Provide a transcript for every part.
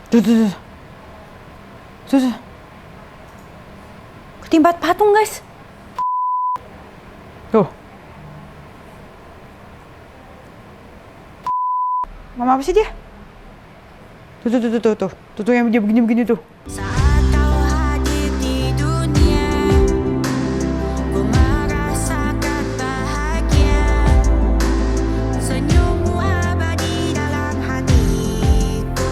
Tuh. Tuh. Ketimpa patung guys. Tuh. Mama apa sih dia? Tuh yang dia begini tuh. Saat kau hadir di dunia, ku merasakan bahagia. Senyummu abadi dalam hatiku.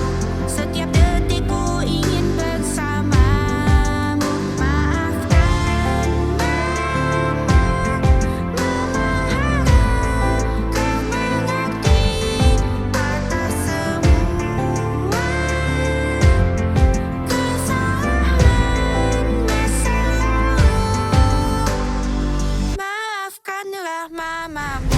Setiap detik ku ingin bersamamu. Maafkan mama, harap kau mengerti atas semua kesalahan masa lalu. Maafkanlah mamamu.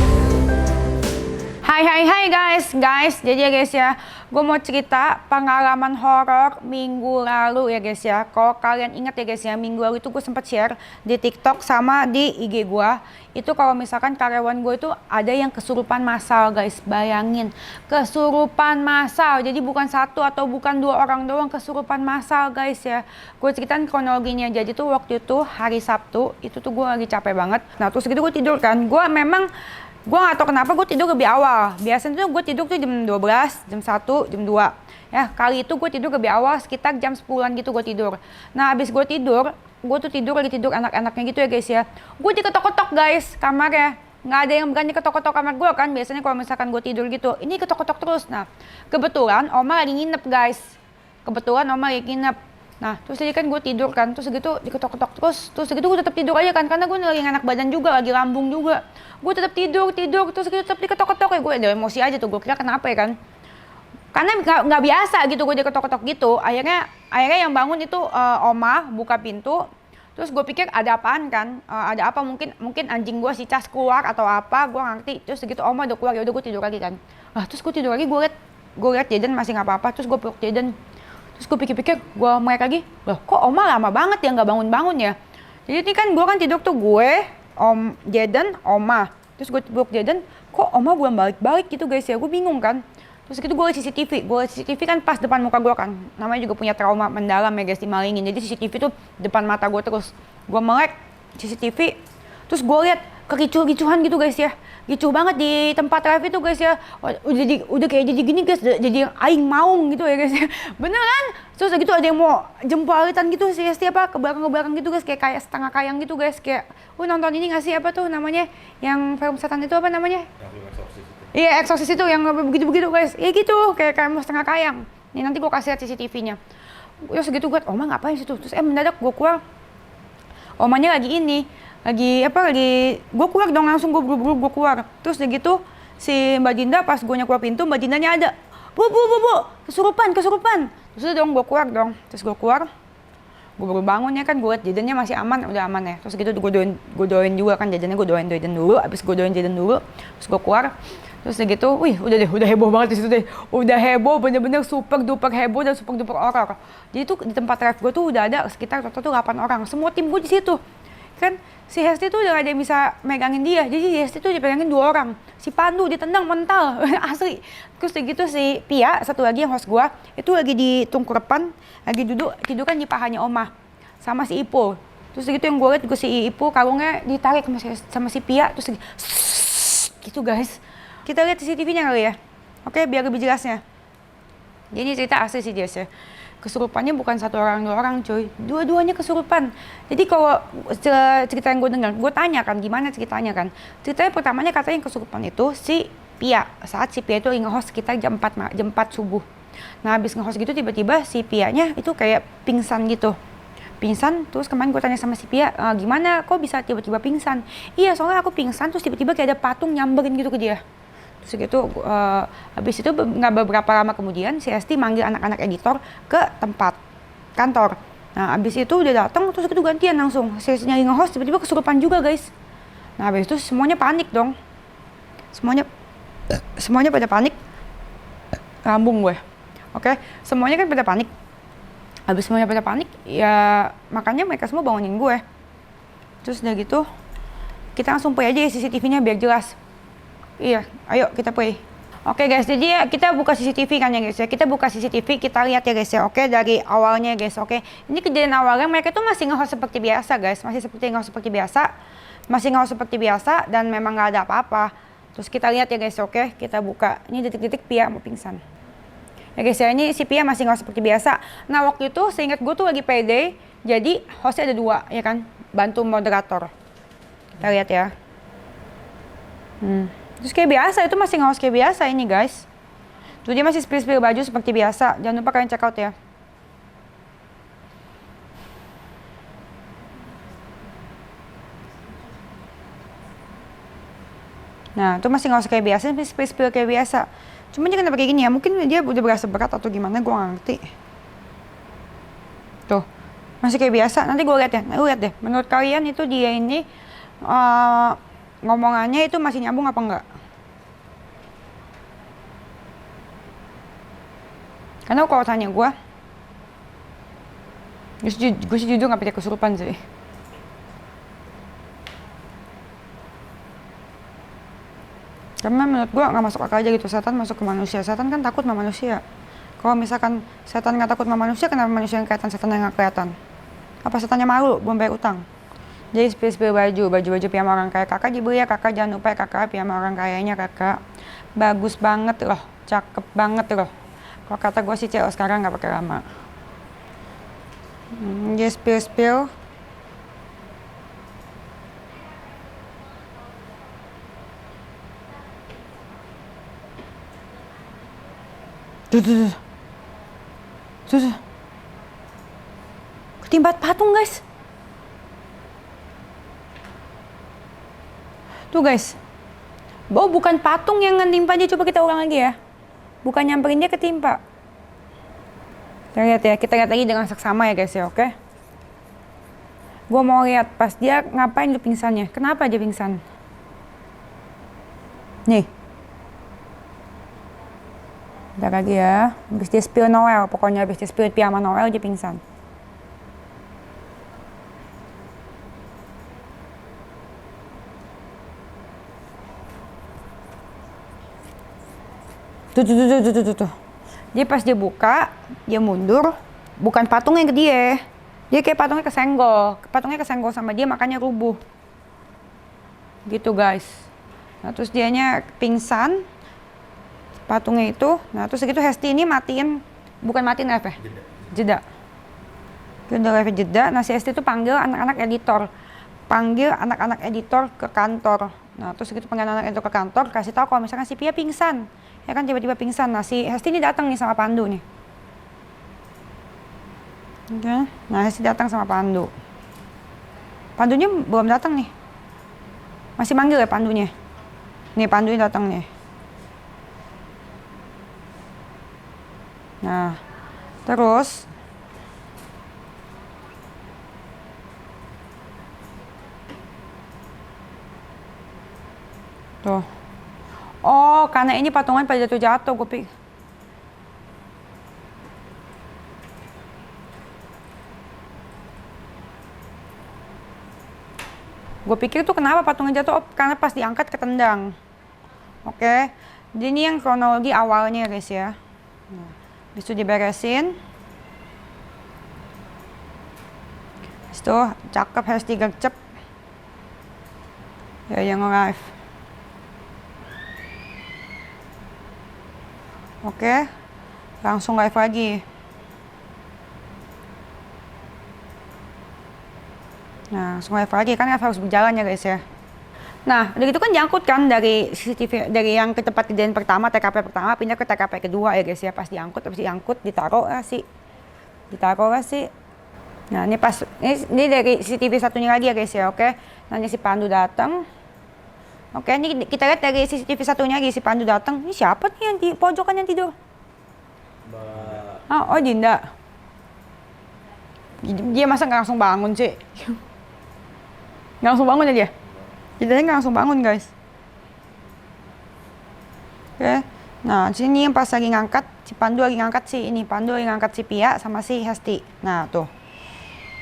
Hai guys, jadi ya guys ya, gue mau cerita pengalaman horor minggu lalu ya guys ya. Kalau kalian ingat ya guys ya, minggu lalu itu gue sempat share di TikTok sama di IG gue. Itu kalau misalkan karyawan gue itu ada yang kesurupan massal guys, bayangin. Kesurupan massal, jadi bukan satu atau bukan dua orang doang kesurupan massal guys ya. Gue ceritain kronologinya, jadi tuh waktu itu hari Sabtu, itu tuh gue lagi capek banget. Nah terus gitu gue tidur kan, gue gak tau kenapa gue tidur lebih awal. Biasanya tuh gue tidur tuh jam 12, jam 1, jam 2. Ya, kali itu gue tidur lebih awal sekitar jam 10-an gitu gue tidur. Nah, habis gue tidur lagi tidur anak-anaknya gitu ya guys ya. Gue diketok-ketok guys kamarnya. Nggak ada yang berani ketok-ketok kamar gue kan. Biasanya kalau misalkan gue tidur gitu, ini ketok-ketok terus. Nah, kebetulan Oma lagi nginep guys. Nah, terus tadi kan gue tidur kan, terus gitu diketok-ketok terus gitu gue tetap tidur aja kan, karena gue lagi enak badan juga, lagi lambung juga. Gue tetap tidur, terus gitu tetap diketok-ketok ya, gue ada emosi aja tuh, gue kira kenapa ya kan. Karena nggak biasa gitu gue diketok-ketok gitu. Akhirnya yang bangun itu Oma buka pintu. Terus gue pikir ada apaan kan, ada apa, mungkin anjing gue si Cas keluar atau apa, gue ngerti. Terus gitu Oma udah keluar, ya udah gue tidur lagi kan. Terus gue tidur lagi, gue liat Jaden masih nggak apa-apa, terus gue peluk Jaden. Terus gue pikir-pikir, gue melek lagi, loh kok Oma lama banget ya nggak bangun-bangun ya. Jadi ini kan gue kan tidur tuh gue, Om Jaden, Oma. Terus gue peluk Jaden, kok Oma belum balik-balik gitu guys ya, gue bingung kan. Terus gitu gue liat CCTV kan pas depan muka gue kan. Namanya juga punya trauma mendalam ya guys, dimalingin. Jadi CCTV tuh depan mata gue terus. Gue melek CCTV, terus gue liat kericuh-ricuhan gitu guys ya. Ricuh banget di tempat live itu guys ya. Udah kayak jadi gini guys, jadi yang aing maung gitu ya guys ya. Beneran. Terus gitu ada yang mau jempolitan gitu sih, apa ke belakang gitu guys, kayak setengah kayang gitu guys, kayak nonton ini nggak sih, apa tuh namanya yang film setan itu apa namanya? Iya, Exorcist itu yang begitu-begitu guys. Iya gitu, kayak mau setengah kayang. Nih nanti gue kasih lihat CCTV-nya. Terus gitu gue, Oma ngapain situ? Terus mendadak gue keluar. Omanya lagi gue keluar dong, langsung gue buru-buru gue keluar. Terus udah gitu si Mbak Dinda pas gue keluar pintu, Mbak Dindanya ada, bu kesurupan. Terus udah dong gue keluar dong. Terus gue keluar, gue baru bangun ya kan, gue liat Jadennya masih aman, udah aman ya. Terus gitu gue doain juga kan Jadennya, gue doain dulu. Abis gue doain Jaden dulu, terus gue keluar. Terus udah gitu, udah heboh banget di situ deh. Udah heboh, bener-bener super duper heboh dan super duper horor. Jadi tuh di tempat live gue tuh udah ada sekitar total tuh 8 orang. Semua tim gue di situ. Kan si Hesti tuh udah gak ada yang bisa megangin dia. Jadi si Hesti tuh dipegangin 2 orang. Si Pandu ditendang mental, asli. Terus gitu si Pia, satu lagi yang host gue, itu lagi di tungkurepan, lagi tidur kan di pahanya Oma. Sama si Ipo. Terus gitu yang gue liat juga si Ipo, kalungnya ditarik sama si Pia. Terus gitu guys. Kita lihat CCTV-nya kali ya. Oke, biar lebih jelasnya. Jadi ini cerita asli sih guys ya. Kesurupannya bukan 1 orang 2 orang cuy, dua-duanya kesurupan. Jadi kalau cerita yang gue dengar, gue tanya kan gimana ceritanya kan. Ceritanya pertamanya katanya yang kesurupan itu si Pia. Saat si Pia itu nge-host sekitar jam 4 subuh. Nah habis nge-host gitu tiba-tiba si Pianya itu kayak pingsan gitu. Terus kemarin gue tanya sama si Pia, gimana kok bisa tiba-tiba pingsan? Iya soalnya aku pingsan terus tiba-tiba kayak ada patung nyamberin gitu ke dia. Terus gitu, habis itu nggak beberapa lama kemudian si Esti manggil anak-anak editor ke tempat kantor. Nah habis itu udah datang, terus itu gantian langsung. Si Esti nyari nge-host, tiba-tiba kesurupan juga guys. Nah habis itu semuanya panik dong. Semuanya pada panik. Lambung gue. Oke, semuanya kan pada panik. Habis semuanya pada panik, ya makanya mereka semua bangunin gue. Terus udah gitu, kita langsung play aja CCTV-nya biar jelas. Iya, ayo kita play. Oke guys, jadi ya kita buka CCTV kan ya guys ya. Kita buka CCTV, kita lihat ya guys ya. Oke, dari awalnya guys. Oke, ini kejadian awalnya mereka tuh masih nge-host seperti biasa guys. Masih seperti nge-host seperti biasa. Masih nge-host seperti biasa dan memang nggak ada apa-apa. Terus kita lihat ya guys, oke. Kita buka. Ini detik-detik Pia mau pingsan. Ya guys ya, ini si Pia masih nge-host seperti biasa. Nah waktu itu seingat gue tuh lagi payday. Jadi hostnya ada 2 ya kan. Bantu moderator. Kita lihat ya. Terus kayak biasa, itu masih nge-host kayak biasa ini guys. Tuh dia masih spill-spill baju seperti biasa. Jangan lupa kalian check out ya. Nah, itu masih nge-host kayak biasa, spill-spill kayak biasa. Cuma dia kenapa kayak gini ya? Mungkin dia udah berasa berat atau gimana, gue gak ngerti. Tuh, masih kayak biasa. Nanti gue lihat ya, lu lihat deh. Menurut kalian itu dia ini ngomongannya itu masih nyambung apa enggak? Karena kalau tanya gue sih jujur gak pikir kesurupan sih. Karena menurut gue gak masuk akal aja gitu, setan masuk ke manusia. Setan kan takut sama manusia. Kalau misalkan setan gak takut sama manusia, kenapa manusia yang kelihatan, setan yang gak kelihatan? Apa setannya malu, belum bayar utang? Jadi spill baju Pia sama orang kaya. Kakak dibeli ya kakak, jangan lupa ya kakak, Pia sama orang kayanya kakak. Bagus banget loh, cakep banget loh. Kalau kata gue sih cewek sekarang gak pakai lama. Dia spill. Tuh. Ketimpa patung guys. Tuh guys. Oh bukan patung yang ngetimpa dia, coba kita ulang lagi ya. Bukan nyamperin dia, ketimpa. Kita lihat ya, kita lihat lagi dengan seksama ya guys ya, oke? Gue mau lihat pas dia ngapain lu pingsannya. Kenapa dia pingsan? Nih. Bentar lagi ya. Habis dia spill Noel, pokoknya habis dia spill Pia sama Noel dia pingsan. Tuh. Dia pas dia buka, dia mundur, bukan patungnya ke dia. Dia kayak patungnya kesenggol sama dia makanya rubuh. Gitu guys. Nah terus dianya pingsan, patungnya itu. Nah terus segitu Hesti ini bukan matiin live ya? Jeda. Dia udah live jeda, nah si Hesti itu panggil anak-anak editor ke kantor. Nah terus segitu panggil anak editor ke kantor, kasih tahu kalau misalkan si Pia pingsan. Ya kan tiba-tiba pingsan. Nah si Hesti ini datang nih sama Pandu nih. Oke. Nah Hesti datang sama Pandu. Pandunya belum datang nih. Masih manggil ya Pandunya. Nih Pandunya datang nih. Nah terus tuh. Oh, karena ini patungan pada jatuh-jatuh, gue pikir. Gue pikir tuh kenapa patungnya jatuh? Oh, karena pas diangkat ketendang. Oke. Jadi ini yang kronologi awalnya guys ya. Nah, habis itu diberesin. Habis itu cakep, Hesti gercep. Ya yang live. Oke, langsung live lagi. Nah, langsung live lagi kan harus berjalan ya guys ya. Nah, udah gitu kan diangkut kan dari CCTV, dari yang ke tempat kejadian pertama, TKP pertama, pindah ke TKP kedua ya guys ya. Pas diangkut, habis diangkut, ditaruh sih. Nah, ini pas, ini dari CCTV satunya lagi ya guys ya, oke. Nah, ini si Pandu datang. Oke, ini kita lihat dari CCTV satunya lagi, si Pandu datang. Ini siapa nih yang di pojokan yang tidur? Oh Dinda. Dia masa nggak langsung bangun sih? Nggak langsung bangun ya dia? Dia nggak langsung bangun guys. Oke, nah sini yang pas lagi ngangkat, si Pandu lagi ngangkat Pandu lagi ngangkat si Pia sama si Hesti. Nah tuh,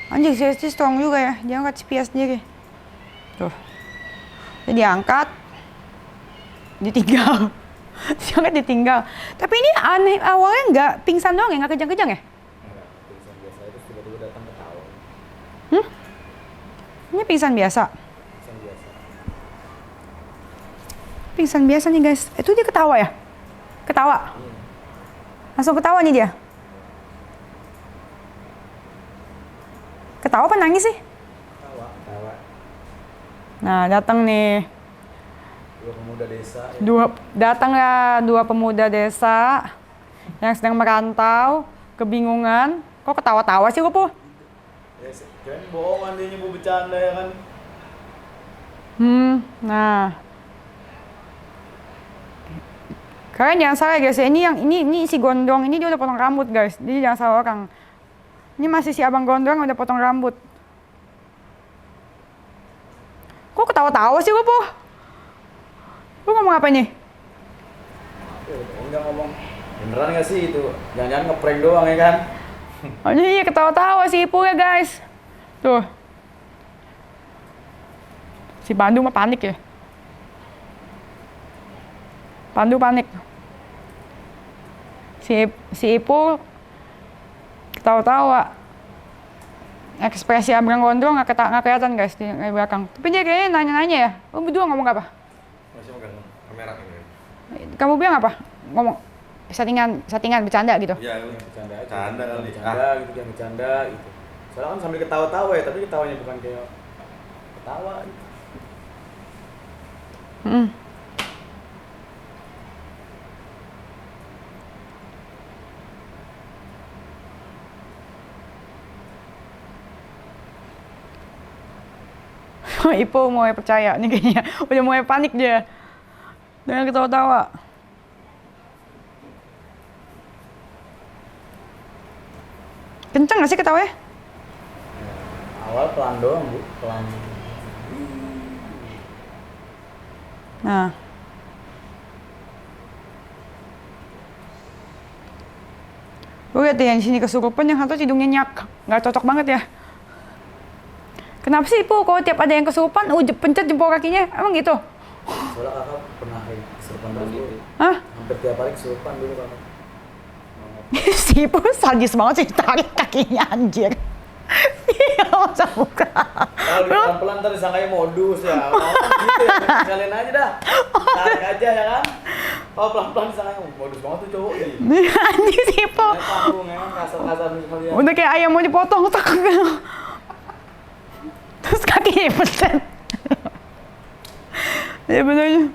anjir si Hesti strong juga ya, dia ngangkat si Pia sendiri. Tuh. Jadi diangkat, ditinggal. Jangan ditinggal. Tapi ini aneh, awalnya nggak pingsan doang ya, nggak kejang-kejang ya? Enggak, pingsan biasa itu tiba-tiba datang ketawa. Ini pingsan biasa. Pingsan biasa. Pingsan biasa nih guys. Itu dia ketawa ya? Ketawa? Iya. Langsung ketawa nih dia? Ketawa apa nangis sih? Ketawa, ketawa. Nah, datang nih. Dua pemuda desa. Ya. Datanglah dua pemuda desa yang sedang merantau, kebingungan. Kok ketawa-tawa sih, Rupo? Ya, kirain bohong nantinya mau bercanda ya kan. Nah. Kalian jangan salah guys, ya. Ini si gondrong ini dia udah potong rambut guys. Jadi jangan salah orang. Ini masih si abang gondrong udah potong rambut. Kok ketawa-tawa sih, Rupo? Lu ngomong apa nih? Enggak ngomong. Beneran gak sih itu? Jangan-jangan ngeprank doang ya kan? Oh iya ketawa-tawa si Ipu ya guys. Tuh. Si Pandu mah panik ya. Pandu panik. Si Ipu ketawa-tawa. Ekspresi abang gondrong nggak kelihatan guys di belakang. Tapi dia kayaknya nanya-nanya ya. Lu berdua ngomong apa? Masih megang kamera ini. Kamu bilang apa? Ngomong settingan bercanda gitu. Iya, bercanda aja. Bercanda kali. Bercanda gitu, jangan bercanda gitu. Soalnya kan sambil ketawa-tawa ya, tapi ketawanya bukan kayak ketawa gitu. Ipo mulai percaya nih kayaknya. Udah mulai panik dia. Dengan ketawa-tawa. Kenceng gak sih ketawanya? Awal pelan doang, Bu. Pelan. Nah. Lu lihat deh yang di sini kesurupan, yang satu hidungnya nyak. Nggak cocok banget ya. Kenapa sih Ipo kalau tiap ada yang kesurupan, pencet jempol kakinya? Emang gitu? Soalnya kakak pernah kayak kesurupan dulu. Hah? Hampir tiap hari kesurupan dulu kakak. Si Ipo sadis banget sih, tarik kakinya anjir. Iya, masa buka. Kalau pelan-pelan ntar disangkanya modus ya. Mau gitu ya, kalian aja dah. Tarik aja ya kan. Oh pelan-pelan disangkanya modus banget tuh cowok nih. Anjir si Ipo. Naik panggung ya kan, kasar-kasar nih kalian. Udah kayak ayam mau dipotong, tak. Terus kakinya dipencet. Ya benernya.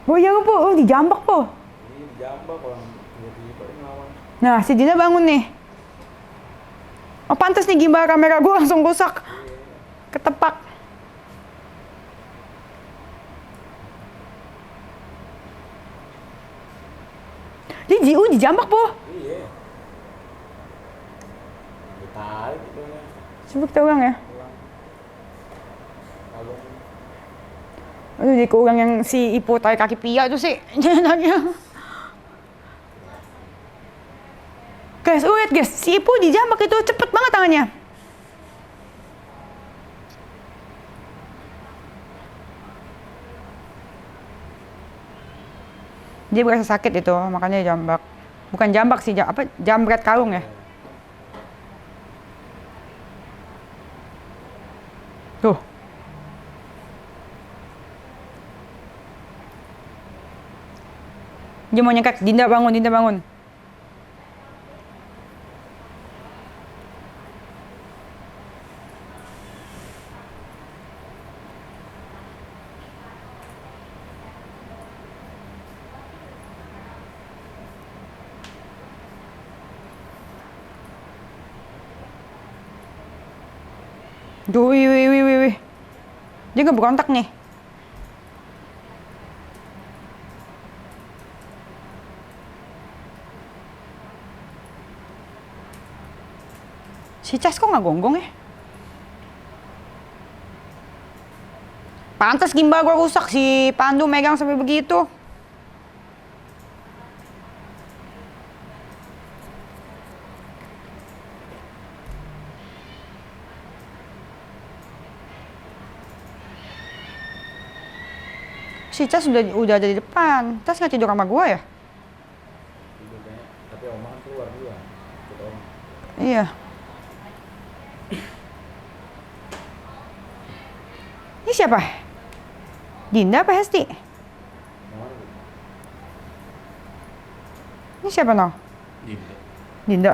Oh iya Po, oh dijambak Po. Ini dijambak orang tiba-tiba ngelawan. Nah, si Dina bangun nih. Oh pantas nih gimbal kamera gue langsung rusak. Ketepak. Dia dijambak Po. Iya. Ditarik gitu ya. Coba kita ulang ya. Pulang. Kalung. Aduh, jadi kurang yang si Ipo tarik kaki Pia itu sih. Jangan. Guys, lihat guys, si Ipo dijambak itu cepet banget tangannya. Dia berasa sakit itu, makanya jambak. Bukan jambak sih, apa? Jambret kalung ya. Tuh. Dia mau nyekak, Dinda bangun, Dinda bangun. Duh, wih. Dia nggak berontak nih. Si Cas kok nggak gonggong ya? Pantes gimbal gua rusak, si Pandu megang sampai begitu. Si Cas udah ada di depan. Cas nggak tidur sama gue ya? Tidur kayaknya. Tapi Oma kan keluar duluan. Ikut Oma. Iya. Ini siapa? Dinda apa Hesti? Oma kan Ini siapa no? Dinda. Dinda.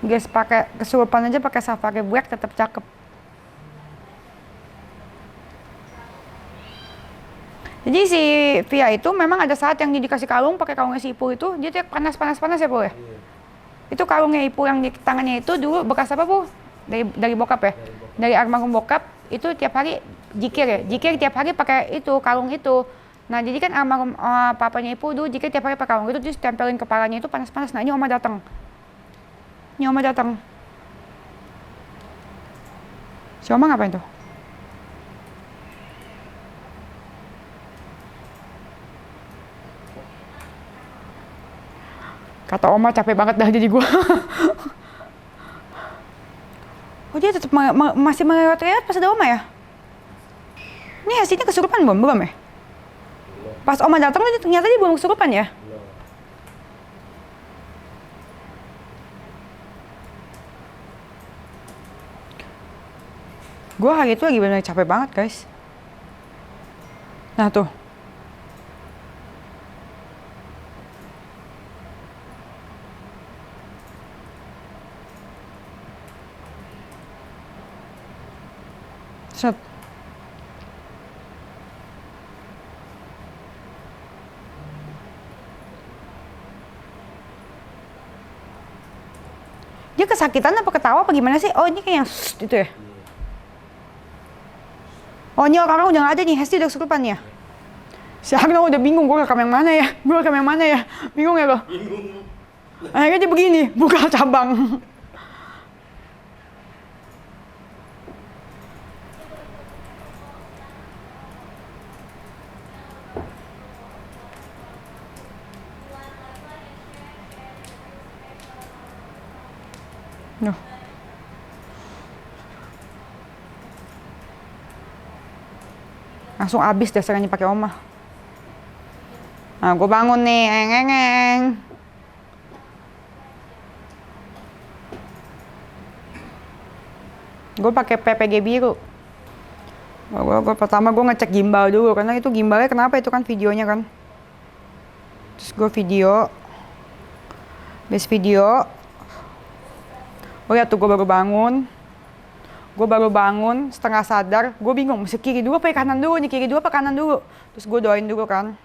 Guys, pakai kesurupan aja pakai safari black tetap cakep. Jadi si Via itu memang ada saat yang dia dikasih kalung pakai kalungnya si Ipul itu dia tuh panas ya Pul ya. Iya. Itu kalungnya Ipul yang di tangannya itu dulu bekas apa Pul? Dari bokap ya. Dari almarhum bokap itu tiap hari jikir ya. Jikir tiap hari pakai itu kalung itu. Nah jadi kan almarhum papanya Ipul dulu jikir tiap hari pakai kalung itu terus tempelin kepalanya itu panas-panas. Nah ini Oma datang. Ini Oma datang. Si Oma ngapain tuh? Kata Oma capek banget dah jadi gua. Oh dia tetap masih melewat pas ada Oma ya? Ini hasilnya kesurupan belum ya? Pas Oma datang ternyata dia belum kesurupan ya? Belum. Gue hari itu lagi bener capek banget guys. Nah tuh. Set. Dia kesakitan apa ketawa apa gimana sih? Oh ini kayak yang itu ya? Oh ini orang udah gak ada nih, Hesti udah kesurupan ya? Si Agno udah bingung, gue rekam yang mana ya? Bingung ya lo? Bingung. Akhirnya dia begini, buka cabang. Nuh. Langsung abis dasarnya pakai Oma. Nah, gue bangun nih, eng. Gue pakai PPG biru. Gue pertama gue ngecek gimbal dulu karena itu gimbalnya kenapa itu kan videonya kan. Terus gue video. Base video. Oh ya tuh gue baru bangun. Setengah sadar, gue bingung, mesti kiri dulu apa kanan dulu nih, Terus gue doain dulu kan.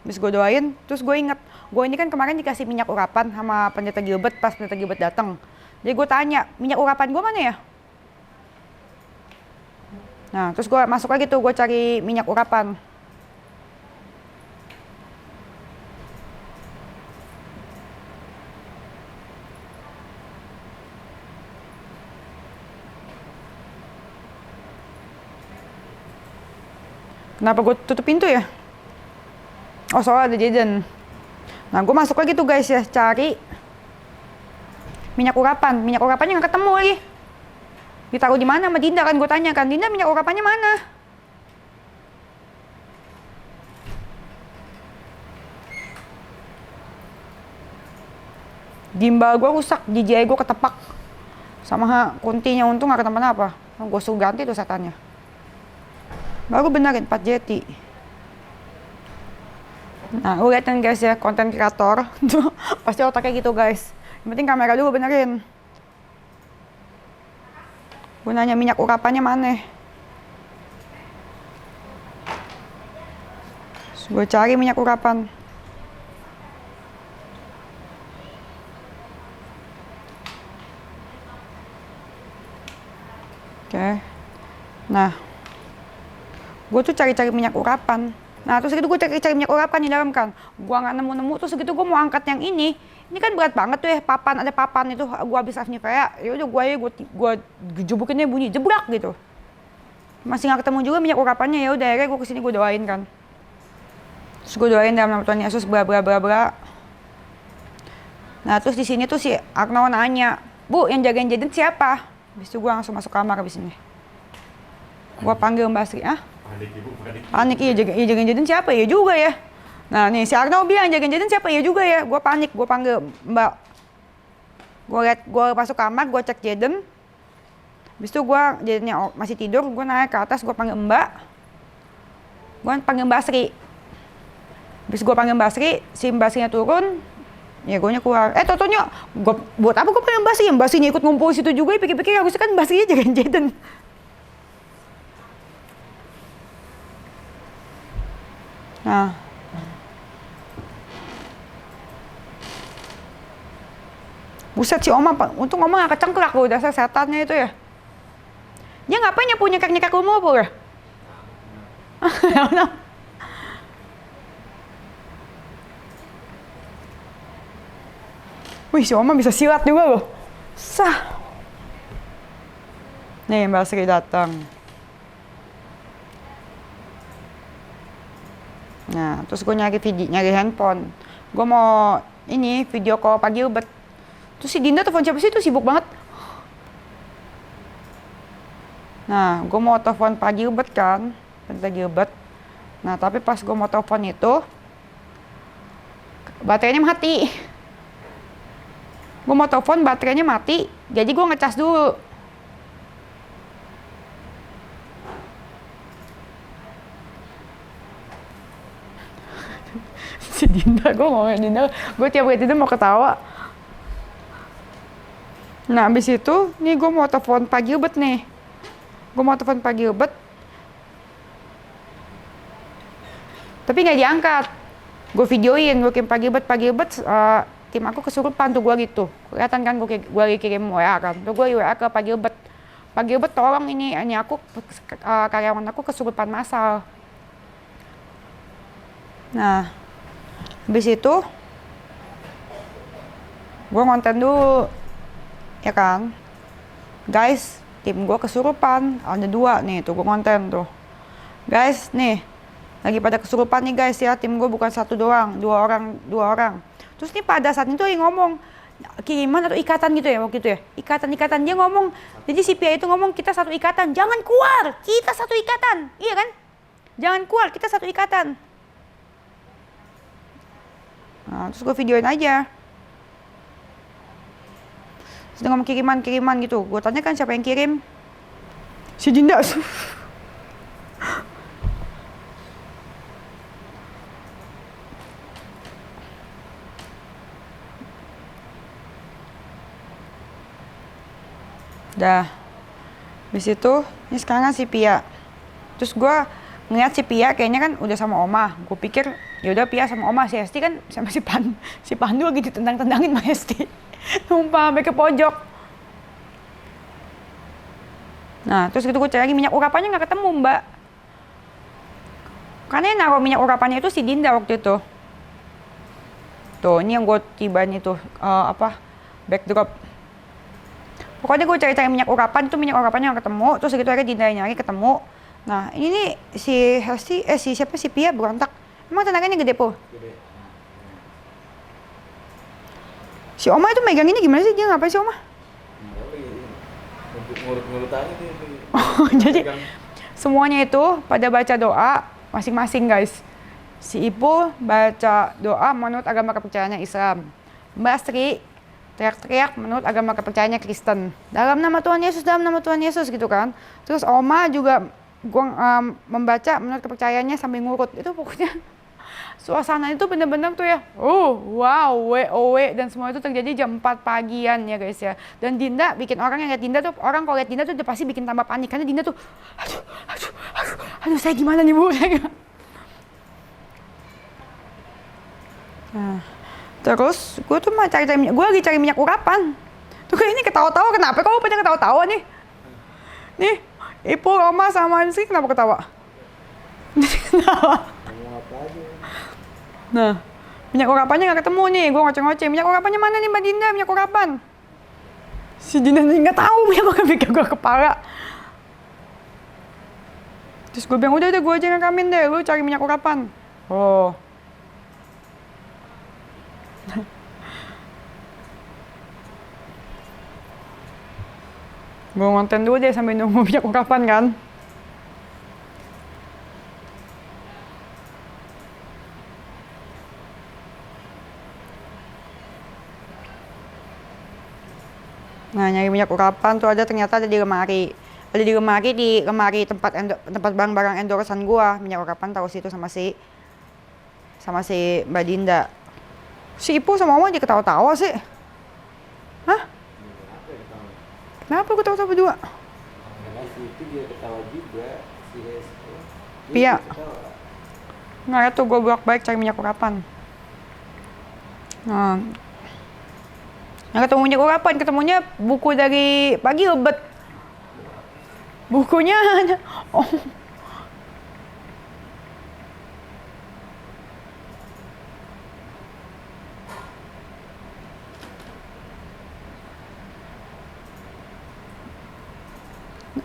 Terus gue doain, terus gue inget, gue ini kan kemarin dikasih minyak urapan sama pendeta Gilbert pas pendeta Gilbert datang. Jadi gue tanya, minyak urapan gue mana ya? Nah, terus gue masuk lagi tuh, gue cari minyak urapan. Kenapa gue tutup pintu ya? Oh soalnya ada Jaden. Nah gue masuk lagi tuh guys ya, cari minyak urapan. Minyak urapannya nggak ketemu lagi. Ditaruh di mana sama Dinda kan? Gue tanya kan, Dinda minyak urapannya mana? Gimbal gue rusak, DJI gue ketepak. Sama kuntinya untung nggak kenapa-napa. Gue suruh ganti tuh setannya. Baru benerin 4 jeti. Nah, lu liatin guys ya, konten kreator tuh pasti otaknya gitu guys. Yang penting kamera dulu benerin. Gue nanya minyak urapannya mana. Gue cari minyak urapan. Oke. Nah, gue tuh cari-cari minyak urapan. Nah terus gitu gue cari minyak urapan di dalam kan. Gue nggak nemu-nemu, terus gitu gue mau angkat yang ini. Ini kan berat banget tuh ya, ada papan itu. Gue habis Nivea, ya udah gue jebukinnya bunyi jebrak gitu. Masih nggak ketemu juga minyak urapannya, ya udah akhirnya gue kesini gue doain kan. Terus gue doain dalam nama Tuhan Yesus bla. Nah terus di sini tuh si Arno nanya, Bu yang jagain Jaden siapa? Habis itu gue langsung masuk kamar habis ini. Gue panggil Mbak Sri, Panik ibu, panik. panik, iya jaga Jaden siapa ya juga ya. Nah nih si Arno bilang jaga Jaden siapa ya juga ya. Gue panik, gue panggil Mbak. Gue masuk kamar, gue cek Jaden. Habis itu gue Jadennya masih tidur, gue naik ke atas, gue panggil Mbak. Gue panggil Mbak Sri. Habis gue panggil Mbak Sri, si Mbak Sri-nya turun. Ya gue keluar. Totonya, buat apa gue panggil Mbak Sri? Mbak Sri ikut ngumpul situ juga, pikir-pikir harusnya kan Mbak Sri jagain Jaden. Nah. Buset si Oma, untung Oma gak kecengklak loh, dasar setannya itu ya. Dia ngapain nyapu nyekak rumah apa ya? Wih si Oma bisa silat juga loh. Sah. Nih Mbak Sri datang. Nah, terus gue nyari handphone. Gue mau ini video call Pak Gilbert. Terus si Dinda telepon siapa sih itu sibuk banget. Nah, gue mau telepon Pak Gilbert kan, Pak Gilbert. Nah, tapi pas gue mau telepon itu, baterainya mati. Gue mau telepon baterainya mati, jadi gue ngecas dulu. Si Dinda, gue ngomongin Dinda, gue tiap kali Dinda mau ketawa. Nah abis itu, nih gue mau telepon Pak Gilbert nih. Gue mau telepon Pak Gilbert. Tapi nggak diangkat. Gue videoin, gue kirim Pak Gilbert, tim aku kesurupan tuh gue gitu. Kelihatan kan gue lagi kirim WA kan. Tuh gue WA ke Pak Gilbert. Pak Gilbert tolong ini aku, karyawan aku kesurupan massal. Nah. Habis itu, gue ngonten dulu, ya kan, guys, tim gue kesurupan, ada 2 nih, tuh gue ngonten tuh, guys, nih, lagi pada kesurupan nih guys ya, tim gue bukan 1 doang, 2 orang, terus nih pada saat itu yang ngomong, kiriman atau ikatan gitu ya, waktu itu ya, ikatan, dia ngomong, jadi si Pia itu ngomong, kita 1 ikatan, jangan keluar, kita 1 ikatan, iya kan, jangan keluar, kita 1 ikatan. Nah, terus gue videoin aja. Terus dia ngomong kiriman gitu. Gue tanya kan siapa yang kirim? Si Dinda. Dah. Habis itu, ini sekarang si Pia. Terus gue ngeliat si Pia kayaknya kan udah sama Oma. Gue pikir yaudah Pia sama Oma, si Hesti kan sama si Pandu lagi ditendang-tendangin sama Hesti. Numpah sampai ke pojok. Nah terus gitu gue cari minyak urapannya gak ketemu Mbak. Karena yang naruh minyak urapannya itu si Dinda waktu itu. Tuh ini yang gue tibain itu backdrop. Pokoknya gue cari-cari minyak urapan, itu minyak urapannya gak ketemu. Terus gitu akhirnya Dinda nyari ketemu. Nah ini nih si Hesti, si Pia berontak. Emang tenaganya gede po? Gede. Si Oma itu megang ini gimana sih? Dia ngapain sih Oma? Ngurut aja dia. Oh, jadi semuanya itu pada baca doa masing-masing guys. Si Ibu baca doa menurut agama kepercayaannya Islam. Mbak Sri teriak-teriak menurut agama kepercayaannya Kristen. Dalam nama Tuhan Yesus gitu kan. Terus Oma juga membaca menurut kepercayaannya sambil ngurut. Itu pokoknya suasana itu bener-bener tuh ya, wow, WOW, dan semua itu terjadi jam 4 pagian ya guys ya. Dan Dinda bikin orang yang lihat Dinda tuh, orang kalau lihat Dinda tuh udah pasti bikin tambah panik. Karena Dinda tuh, aduh, saya gimana nih Bu? Nah, terus gue tuh mau lagi cari minyak urapan. Tuh kayak ini ketawa-tawa, kenapa kau pada ketawa-tawa nih? Nih, Ibu, Roma, sama Sri kenapa ketawa? Kenapa? Nah, minyak urapannya gak ketemu nih, gue ngoceh-ngoceh. Minyak urapannya mana nih Mbak Dinda, minyak urapan? Si Dinda nggak tahu minyak urapan, bikin gue kepala. Terus gue bilang, udah gue aja ngekamin deh, lu cari minyak urapan. Oh. Gue ngonten dulu deh sambil nunggu minyak urapan kan. Nah, nyari minyak urapan tuh ternyata ada di lemari. Ada di lemari tempat barang-barang endorsean gua. Minyak urapan taruh situ sama si Mbak Dinda. Si Ipu sama Oma diketawa-tawa sih. Hah? Kenapa gue tahu-tahu berdua? Karena si itu dia ketawa juga, si Resto. Pia. Nggak tuh gue bolak-balik cari minyak urapan. Nah, ketemu minyak urapan, ketemunya buku dari Pak Gilbert. Bukunya ada. Oh.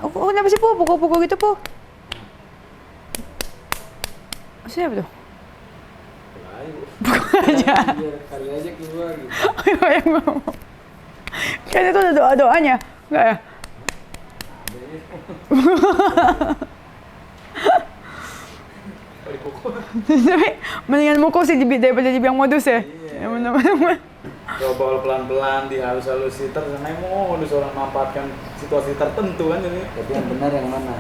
Oh, kenapa sih, Po? Buku-buku gitu, Po? Siapa tuh? Aja. Biar kali aja keluar gitu. Yang ngomong. Kan itu ada doa-doanya. Enggak ya? Tapi mendingan mukul sih daripada dibilang modus ya. Iya. Ya benar-benar. Coba pelan-pelan dihalus-halusi terus karena modus orang memanfaatkan situasi tertentu kan ini. Tapi yang benar yang mana?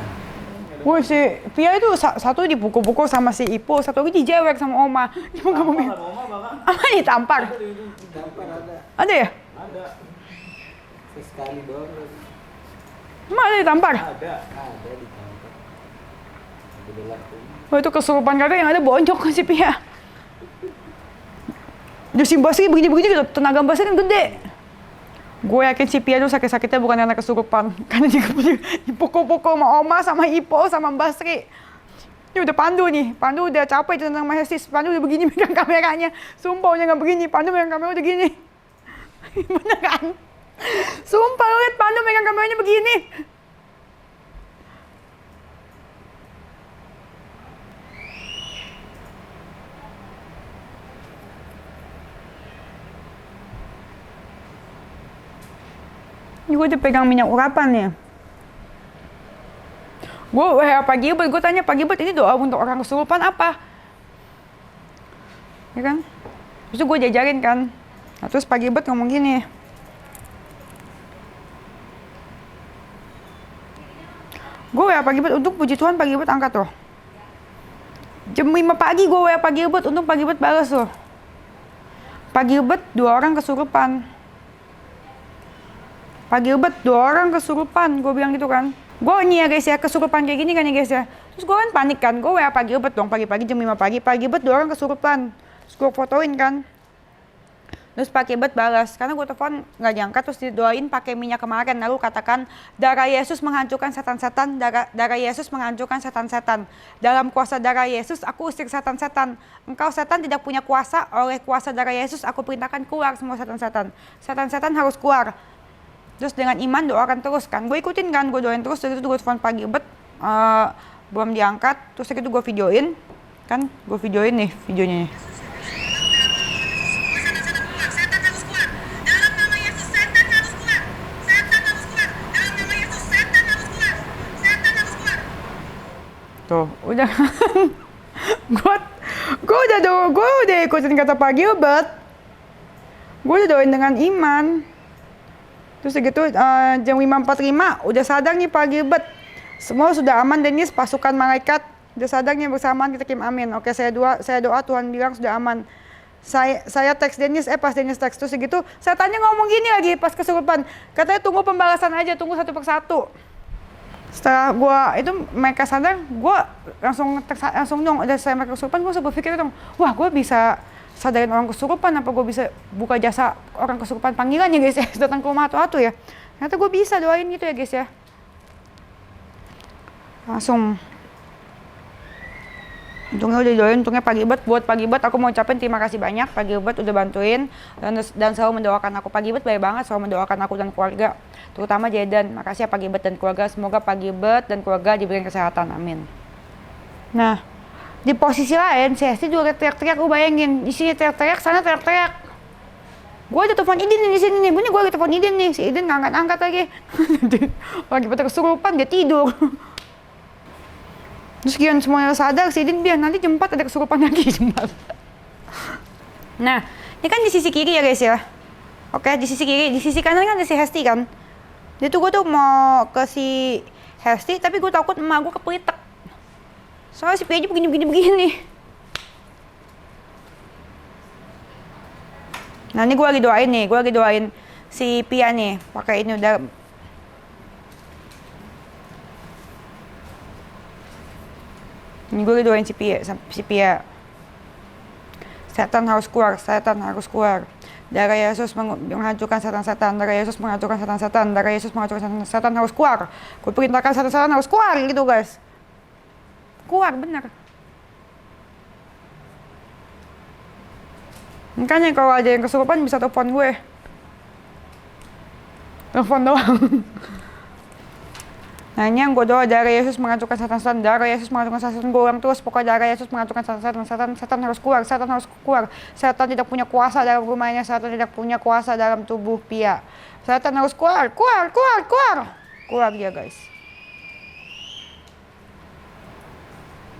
Wah, si Pia itu satu dipukul-pukul sama si Ipo, satu lagi dijewek sama Oma. Cuma gak mau Tampar sama Oma bahkan. apa ditampar? Ada itu. Tampar ada. Ada ya? Ada. Sekali doang lagi. Emang ada ditampar? Ada. Ada ditampar. Ada berlaku. Wah, itu kesurupan kakak yang ada bonjok kan si Pia. Dia si Basri begini-begini gitu, tenaga Basri kan gede. Gue yakin si Pia tuh sakit-sakitnya bukan karena kesurupan. Karena dia dipukul-pukul sama Oma, sama Ipo, sama Basri. Ini udah Pandu nih, Pandu udah capek tentang Mahesis. Pandu udah begini megang kameranya. Sumpah udah gak begini, Pandu megang kamera udah gini. Bener kan? Sumpah lu liat Pandu megang kameranya begini. Ini gue udah pegang minyak urapan nih. Pak Gilbert, gue tanya Pak Gilbert ini doa untuk orang kesurupan apa? Ya kan? Terus gue jajarin kan. Nah, terus Pak Gilbert ngomong gini. Gue Pak Gilbert, untuk puji Tuhan Pak Gilbert angkat tuh. Jam 5 pagi gue Pak Gilbert, untuk Pak Gilbert balas tuh. Pak Gilbert 2 orang kesurupan. Pak Gilbert 2 orang kesurupan, gue bilang gitu kan. Gue nih ya guys ya, kesurupan kayak gini kan ya guys ya. Terus gue kan panik kan, gue Pak Gilbert dong pagi-pagi jam 5 pagi. Pak Gilbert 2 orang kesurupan. Terus gue fotoin kan. Terus Pak Gilbert balas, karena gue telepon nggak diangkat, terus didoain pakai minyak kemarin. Lalu katakan, darah Yesus menghancurkan setan-setan, darah Yesus menghancurkan setan-setan. Dalam kuasa darah Yesus, aku usir setan-setan. Engkau setan tidak punya kuasa, oleh kuasa darah Yesus, aku perintahkan keluar semua setan-setan. Setan-setan harus keluar. Terus dengan iman doakan terus kan, gue ikutin kan, gue doain terus. Dari itu gue telepon Pak Gilbert, belum diangkat. Terus itu gue videoin, kan gue videoin nih videonya nih. Setan harus keluar. Dalam nama Yesus, setan harus keluar. Setan harus keluar. Dalam nama Yesus, setan harus keluar. Setan harus keluar. Tuh, udah. gue udah ikutin kata Pak Gilbert. Gue udah doain dengan iman. Terus gitu jam 5.45 udah sadar nih Pak Gilbert. Semua sudah aman Denis, pasukan malaikat udah sadar nih bersamaan, kita kim amin. Oke, saya doa Tuhan bilang sudah aman. Saya teks Denis, pas Denis teks terus gitu, saya tanya ngomong gini lagi pas kesurupan. Katanya tunggu pembalasan aja, tunggu satu persatu. Setelah mereka sadar, langsung dong, udah saya mereka kesurupan, gue berpikir dong, wah gue bisa sadarin orang kesurupan, apa gue bisa buka jasa orang kesurupan panggilan ya guys ya, datang ke rumah atau ya. Ternyata gue bisa doain gitu ya guys ya. Langsung. Untungnya udah doain, untungnya Pak Gilbert, buat Pak Gilbert aku mau ucapin terima kasih banyak. Pak Gilbert udah bantuin dan selalu mendoakan aku. Pak Gilbert baik banget, selalu mendoakan aku dan keluarga. Terutama Jaden, makasih ya Pak Gilbert dan keluarga. Semoga Pak Gilbert dan keluarga diberikan kesehatan, amin. Nah, di posisi lain, si Hesti juga teriak-teriak, gue bayangin. Di sini teriak-teriak, sana teriak-teriak. Gue ada telepon Idin nih di sini nih, bener gue lagi telepon Idin nih, si Idin ngangkat-angkat lagi. Lagi pada kesurupan, dia tidur. Terus Kion semuanya sadar, si Idin bilang nanti jam 4 ada kesurupan lagi jam 4. Nah, ini kan di sisi kiri ya guys ya. Oke, di sisi kiri, di sisi kanan kan ada si Hesti kan. Dia tuh gue tuh mau ke si Hesti, tapi gue takut emak gue kepelitek. Soalnya si Pia aja begini. Nah ini gue lagi doain si Pia nih, pakai ini udah. Ini gue lagi doain si Pia. Setan harus keluar. Darah Yesus menghancurkan setan-setan, darah Yesus menghancurkan setan-setan, darah Yesus menghancurkan setan harus keluar. Gue perintahkan setan-setan harus keluar gitu guys. Keluar bener. Makanya kalau ada yang kesurupan bisa telepon gue. Telepon doang. Nah ini yang gue doa, darah Yesus menghancurkan setan-setan, darah Yesus menghancurkan setan, gue ulang terus, pokoknya darah Yesus menghancurkan setan, setan harus keluar, setan tidak punya kuasa dalam rumahnya, setan tidak punya kuasa dalam tubuh Pia. Setan harus keluar dia guys.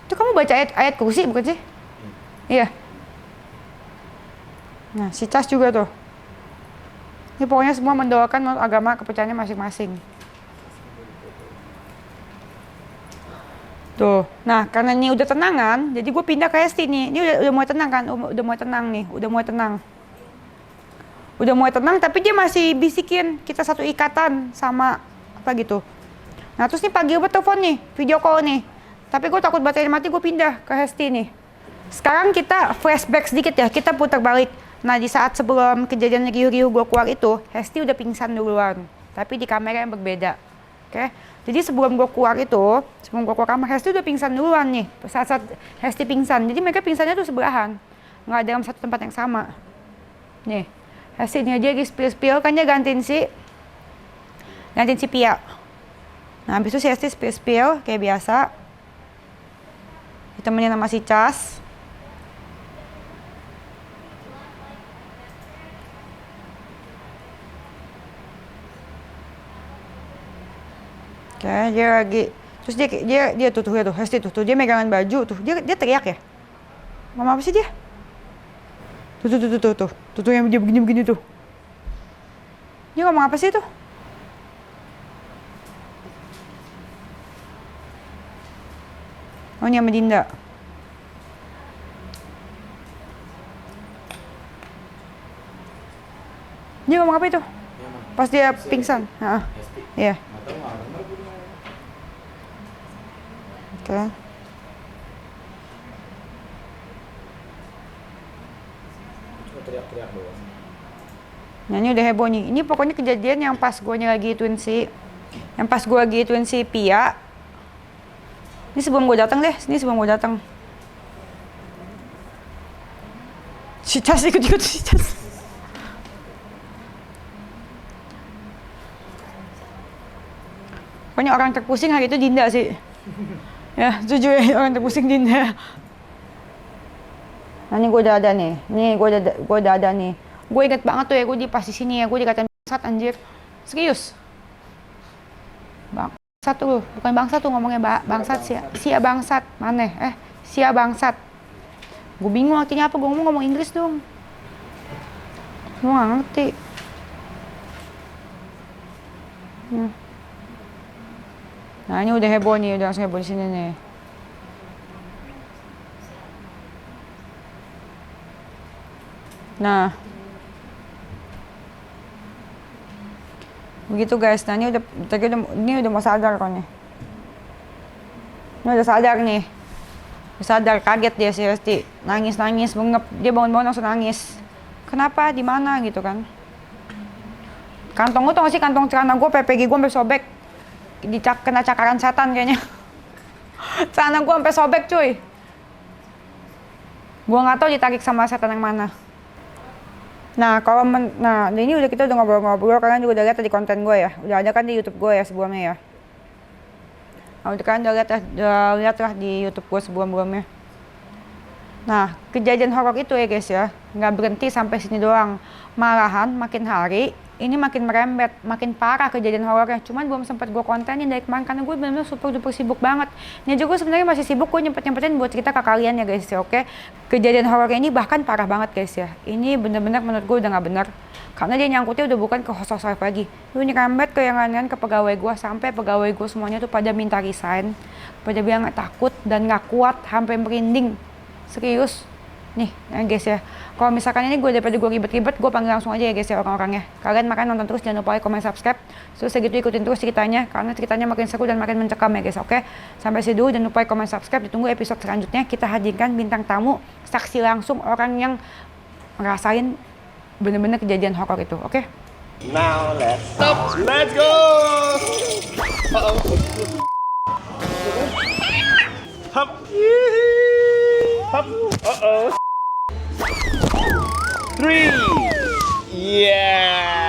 Itu kamu baca ayat kursi bukan sih? Iya. Nah, si Cas juga tuh. Ini pokoknya semua mendoakan agama kepercayaannya masing-masing. Tuh. Nah, karena ini udah tenangan, jadi gue pindah ke Hesti nih. Ini udah mulai tenang kan? Udah mulai tenang nih, udah mulai tenang, tapi dia masih bisikin kita satu ikatan sama apa gitu. Nah, terus nih pagi gue telepon nih, video call nih. Tapi gue takut baterai mati, gue pindah ke Hesti nih. Sekarang kita flashback sedikit ya, kita putar balik. Nah, di saat sebelum kejadian riuh-riuh gue keluar itu, Hesti udah pingsan duluan. Tapi di kamera yang berbeda. Oke? Jadi sebelum gue keluar kamar, Hesti udah pingsan duluan nih. Saat Hesti pingsan. Jadi mereka pingsannya tuh sebelahan. Nggak dalam satu tempat yang sama. Nih. Hesti ini aja lagi spill-spill. Kan dia gantiin si Pia. Nah, habis itu si Hesti spill-spill kayak biasa. Ditemenin sama si Cas. Oke, dia lagi, terus dia tuh Hesti tuh, dia megangan baju tuh, dia teriak ya. Ngomong apa sih dia? Tuh yang dia begini tuh. Dia ngomong apa sih tuh? Oh, ini sama Dinda. Dia ngomong apa itu? Pas dia pingsan. Heeh. Iya. Oke. Cuma teriak-teriak doang. Nah ini udah heboh nih. Ini pokoknya kejadian yang pas gue lagi ituin si Pia. Ini sebelum gue datang deh. Si Cas ikut si Cas. Pokoknya orang terpusing hari itu Dinda sih. Ya, jujur ya, orang terpusing Dinda. Nah ini gue udah ada nih. Gue inget banget tuh ya, gue pas di sini ya, gue dikatain bangsat anjir. Serius. Bangsat tuh, bukan bangsat tuh ngomongnya bangsat sia bangsat. Mana? Sia bangsat. Gue bingung artinya apa, gue ngomong Inggris dong. Gue gak ngerti. Nah ini udah heboh nih, udah langsung heboh di sini nih. Nah, begitu guys. Nah ini udah mau sadar kok nih. Ini udah sadar nih. Kaget dia si Hesti. Nangis, bengep. Dia bangun-bangun langsung nangis. Kenapa? Di mana gitu kan? Kantong gue tau gak sih, kantong celana gue, PPG gue sampai sobek. Kena cakaran setan kayaknya. Celana gue sampai sobek cuy. Gue nggak tahu ditarik sama setan yang mana. Nah ini kita udah ngobrol-ngobrol, kalian juga udah lihat di konten gue ya. Udah ada kan di YouTube gue ya sebelumnya ya. Nah, kalian udah lihat lah di YouTube gue sebelum-sebelumnya. Nah, kejadian horor itu ya guys ya. nggak berhenti sampai sini doang. Malahan makin hari ini makin merembet, makin parah kejadian horornya. Cuman belum sempat gue kontenin dari kemarin karena gue benar-benar super duper sibuk banget. Ini aja gue sebenarnya masih sibuk, gue nyempet-nyempetin buat cerita ke kalian ya guys ya, oke? Kejadian horornya ini bahkan parah banget guys ya. Ini bener-bener menurut gue udah nggak bener. Karena dia nyangkutnya udah bukan ke host live lagi. Lu nyerempet ke yang lain-lain, ke pegawai gue, sampai pegawai gue semuanya tuh pada minta resign, pada bilang takut dan nggak kuat, sampai merinding. Serius. Nih ya guys ya, kalau misalkan ini gue daripada gue ribet-ribet, gue panggil langsung aja ya guys ya orang-orangnya. Kalian makanya nonton terus, jangan lupa like, comment, subscribe. Terus segitu ikutin terus ceritanya, karena ceritanya makin seru dan makin mencekam ya guys, oke? Sampai sini dulu, jangan lupa like, comment, subscribe. Ditunggu episode selanjutnya, kita hadirkan bintang tamu, saksi langsung orang yang ngerasain bener-bener kejadian horor itu, oke? Now let's stop. Let's go. Hop. Hop. Uh-oh. 3. Yeah.